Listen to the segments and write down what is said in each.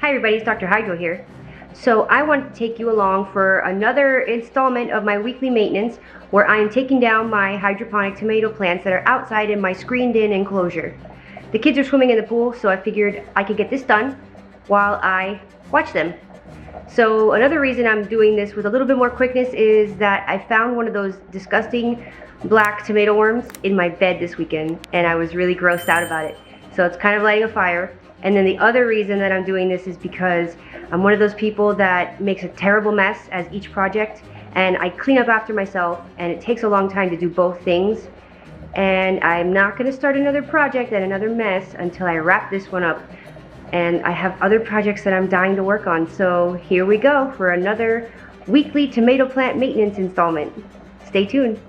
Hi everybody, it's Dr. Hydro here. So I want to take you along for another installment of my weekly maintenance where I am taking down my hydroponic tomato plants that are outside in my screened-in enclosure. The kids are swimming in the pool, so I figured I could get this done while I watch them. So another reason I'm doing this with a little bit more quickness is that I found one of those disgusting black tomato worms in my bed this weekend, and I was really grossed out about it. So it's kind of lighting a fire. And then the other reason that I'm doing this is because I'm one of those people that makes a terrible mess as each project, and I clean up after myself, and it takes a long time to do both things. And I'm not going to start another project and another mess until I wrap this one up. And I have other projects that I'm dying to work on, so here we go for another weekly tomato plant maintenance installment. Stay tuned.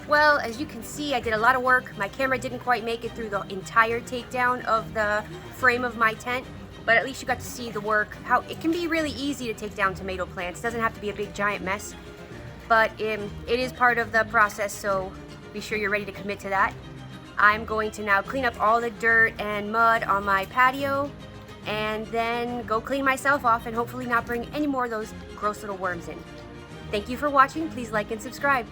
Well, as you can see, I did a lot of work. My camera didn't quite make it through the entire takedown of the frame of my tent, but at least you got to see the work. How it can be really easy to take down tomato plants. It doesn't have to be a big giant mess, but it is part of the process, so be sure you're ready to commit to that. I'm going to now clean up all the dirt and mud on my patio and then go clean myself off and hopefully not bring any more of those gross little worms in. Thank you for watching. Please like and subscribe.